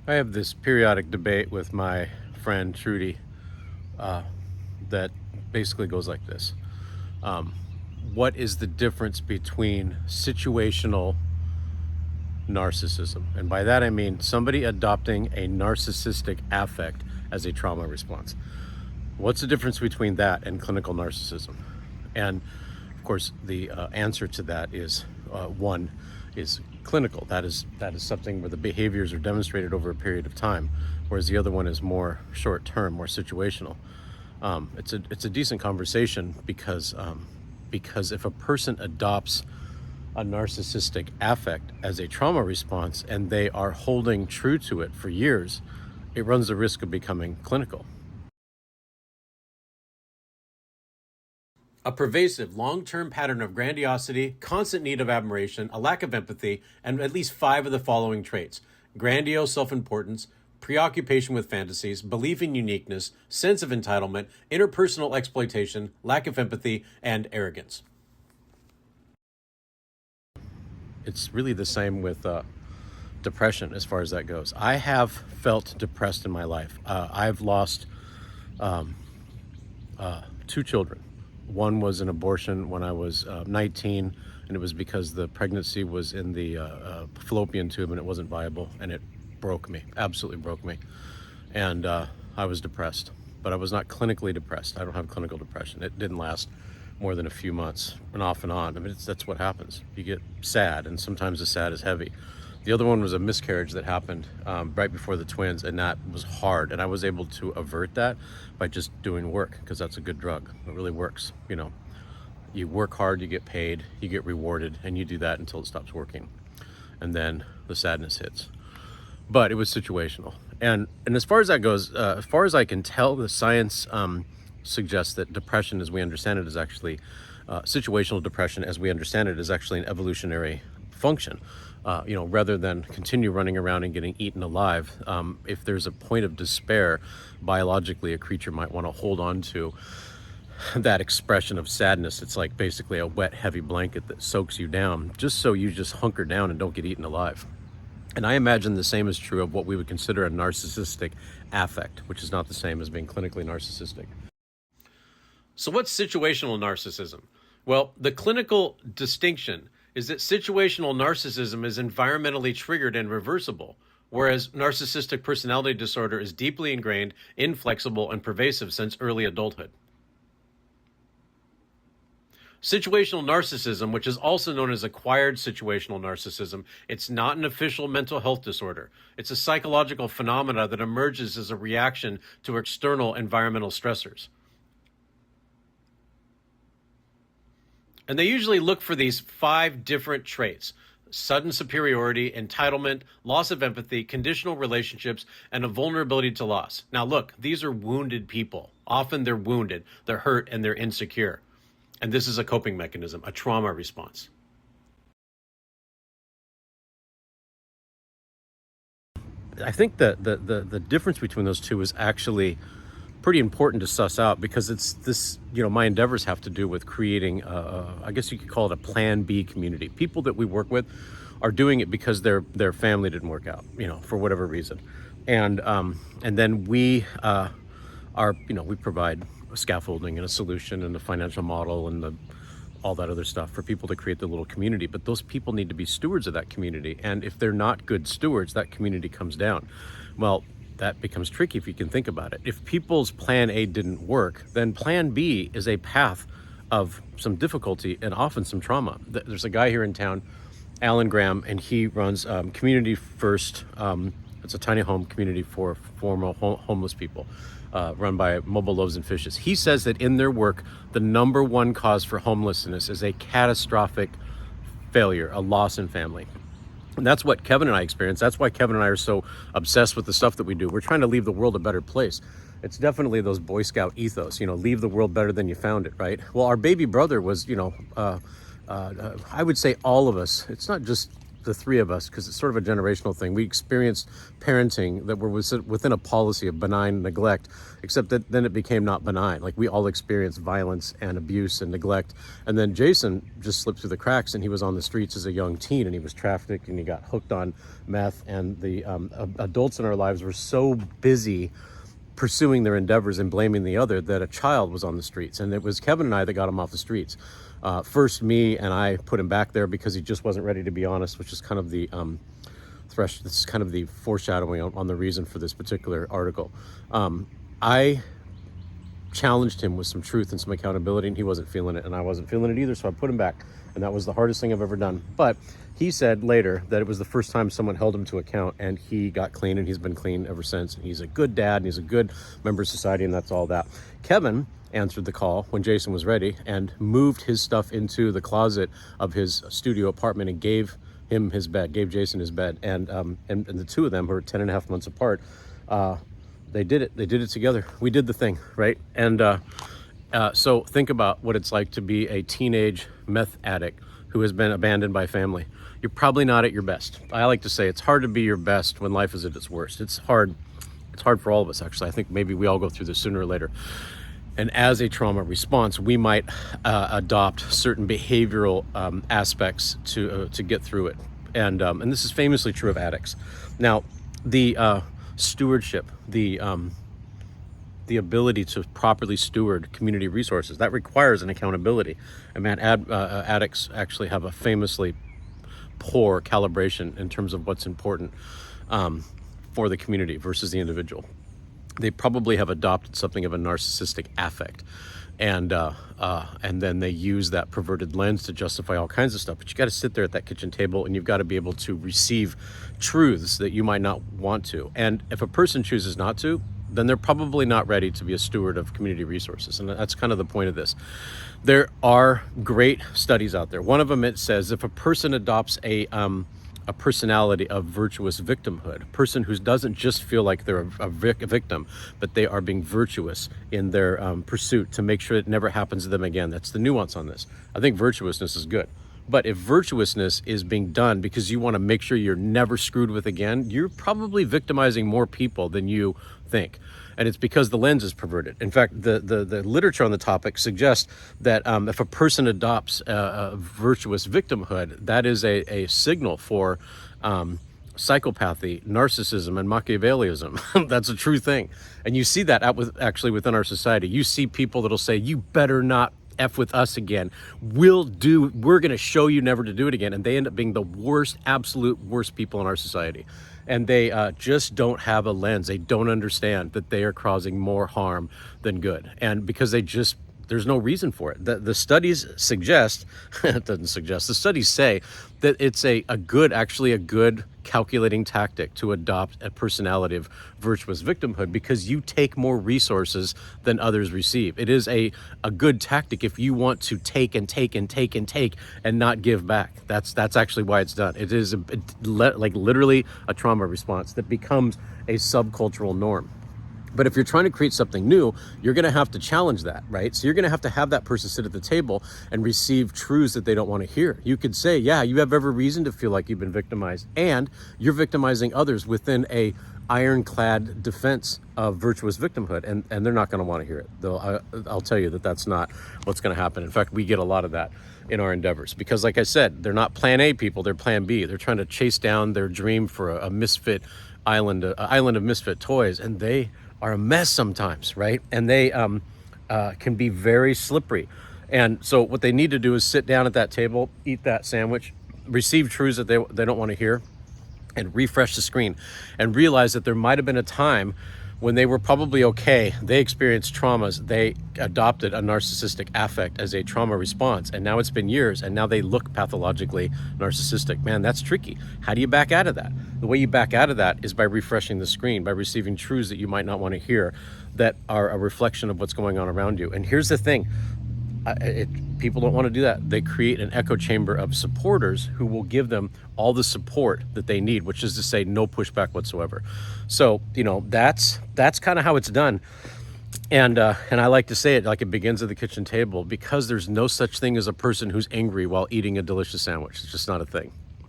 I have this periodic debate with my friend Trudy that basically goes like this. What is the difference between situational narcissism? And by that I mean somebody adopting a narcissistic affect as a trauma response. What's the difference between that and clinical narcissism? And of course, the answer to that is one is clinical. That is something where the behaviors are demonstrated over a period of time, whereas the other one is more short-term, more situational. It's a decent conversation because if a person adopts a narcissistic affect as a trauma response and they are holding true to it for years, it runs the risk of becoming clinical. A pervasive, long-term pattern of grandiosity, constant need of admiration, a lack of empathy, and at least 5 of the following traits: grandiose self-importance, preoccupation with fantasies, belief in uniqueness, sense of entitlement, interpersonal exploitation, lack of empathy, and arrogance. It's really the same with depression as far as that goes. I have felt depressed in my life. I've lost 2 children. One was an abortion when I was 19, and it was because the pregnancy was in the fallopian tube and it wasn't viable, and it broke me, absolutely broke me. And I was depressed, but I was not clinically depressed. I don't have clinical depression. It didn't last more than a few months, and off and on. I mean, that's what happens. You get sad, and sometimes the sad is heavy. The other one was a miscarriage that happened right before the twins, and that was hard. And I was able to avert that by just doing work, because that's a good drug. It really works. You know, you work hard, you get paid, you get rewarded, and you do that until it stops working. And then the sadness hits. But it was situational. And as far as that goes, as far as I can tell, the science suggests that depression as we understand it is actually, situational depression as we understand it is actually an evolutionary function. Rather than continue running around and getting eaten alive, if there's a point of despair, biologically a creature might want to hold on to that expression of sadness. It's like basically a wet, heavy blanket that soaks you down, just so you just hunker down and don't get eaten alive. And I imagine the same is true of what we would consider a narcissistic affect, which is not the same as being clinically narcissistic. So what's situational narcissism? Well, the clinical distinction is that situational narcissism is environmentally triggered and reversible, whereas narcissistic personality disorder is deeply ingrained, inflexible, and pervasive since early adulthood. Situational narcissism, which is also known as acquired situational narcissism, it's not an official mental health disorder. It's a psychological phenomena that emerges as a reaction to external environmental stressors. And they usually look for these 5 different traits: sudden superiority, entitlement, loss of empathy, conditional relationships, and a vulnerability to loss. Now look, these are wounded people. Often they're wounded, they're hurt, and they're insecure. And this is a coping mechanism, a trauma response. I think the difference between those two is actually pretty important to suss out, because it's this, my endeavors have to do with creating, I guess you could call it a plan B community. People that we work with are doing it because their family didn't work out, for whatever reason. And then we we provide scaffolding and a solution and a financial model and all that other stuff for people to create their little community. But those people need to be stewards of that community. And if they're not good stewards, that community comes down. Well, that becomes tricky if you can think about it. If people's plan A didn't work, then plan B is a path of some difficulty and often some trauma. There's a guy here in town, Alan Graham, and he runs Community First. It's a tiny home community for former homeless people, run by Mobile Loaves and Fishes. He says that in their work, the number one cause for homelessness is a catastrophic failure, a loss in family. And that's what Kevin and I experience. That's why Kevin and I are so obsessed with the stuff that we do. We're trying to leave the world a better place. It's definitely those Boy Scout ethos, leave the world better than you found it, right? Well, our baby brother was, I would say all of us, it's not just the three of us, because it's sort of a generational thing. We experienced parenting that were within a policy of benign neglect, except that then it became not benign. Like, we all experienced violence and abuse and neglect. And then Jason just slipped through the cracks, and he was on the streets as a young teen, and he was trafficked, and he got hooked on meth. And the adults in our lives were so busy pursuing their endeavors and blaming the other that a child was on the streets. And it was Kevin and I that got him off the streets. First me, and I put him back there because he just wasn't ready to be honest, which is kind of the this is kind of the foreshadowing on the reason for this particular article. I challenged him with some truth and some accountability, and he wasn't feeling it, and I wasn't feeling it either, so I put him back, and that was the hardest thing I've ever done. But he said later that it was the first time someone held him to account, and he got clean, and he's been clean ever since. And he's a good dad, and he's a good member of society, and that's all that. Kevin answered the call when Jason was ready and moved his stuff into the closet of his studio apartment and gave him his bed, gave Jason his bed. And the two of them, who are 10 and a half months apart, they did it together. We did the thing, right? And so think about what it's like to be a teenage meth addict who has been abandoned by family. You're probably not at your best. I like to say it's hard to be your best when life is at its worst. It's hard for all of us, actually. I think maybe we all go through this sooner or later. And as a trauma response, we might adopt certain behavioral aspects to get through it. And this is famously true of addicts. Now, the stewardship, the ability to properly steward community resources, that requires an accountability. And man, addicts actually have a famously poor calibration in terms of what's important for the community versus the individual. They probably have adopted something of a narcissistic affect, and then they use that perverted lens to justify all kinds of stuff. But you got to sit there at that kitchen table, and you've got to be able to receive truths that you might not want to. And if a person chooses not to, then they're probably not ready to be a steward of community resources. And that's kind of the point of this. There are great studies out there. One of them, it says if a person adopts a personality of virtuous victimhood, a person who doesn't just feel like they're a victim, but they are being virtuous in their pursuit to make sure it never happens to them again. That's the nuance on this. I think virtuousness is good. But if virtuousness is being done because you want to make sure you're never screwed with again, you're probably victimizing more people than you think. And it's because the lens is perverted. In fact, the literature on the topic suggests that if a person adopts a virtuous victimhood, that is a signal for psychopathy, narcissism, and Machiavellism. That's a true thing. And you see that actually within our society. You see people that'll say, you better not F with us again. We're going to show you never to do it again. And they end up being the worst, absolute worst people in our society. And they just don't have a lens. They don't understand that they are causing more harm than good. And because there's no reason for it. The studies suggest, it doesn't suggest, the studies say that it's a good calculating tactic to adopt a personality of virtuous victimhood because you take more resources than others receive. It is a good tactic if you want to take and take and take and take and not give back. That's actually why it's done. It is like literally a trauma response that becomes a subcultural norm. But if you're trying to create something new, you're going to have to challenge that, right? So you're going to have that person sit at the table and receive truths that they don't want to hear. You could say, yeah, you have every reason to feel like you've been victimized, and you're victimizing others within a ironclad defense of virtuous victimhood, and they're not going to want to hear it. Though I'll tell you that that's not what's going to happen. In fact, we get a lot of that in our endeavors because, like I said, they're not plan A people, they're plan B. They're trying to chase down their dream for a misfit island of misfit toys, and they are a mess sometimes, right? And they can be very slippery. And so what they need to do is sit down at that table, eat that sandwich, receive truths that they don't want to hear, and refresh the screen and realize that there might have been a time when they were probably okay. They experienced traumas. They adopted a narcissistic affect as a trauma response. And now it's been years, and now they look pathologically narcissistic. Man, that's tricky. How do you back out of that? The way you back out of that is by refreshing the screen, by receiving truths that you might not want to hear that are a reflection of what's going on around you. And here's the thing. People don't want to do that. They create an echo chamber of supporters who will give them all the support that they need, which is to say no pushback whatsoever. So, that's kind of how it's done. And I like to say it like it begins at the kitchen table, because there's no such thing as a person who's angry while eating a delicious sandwich. It's just not a thing.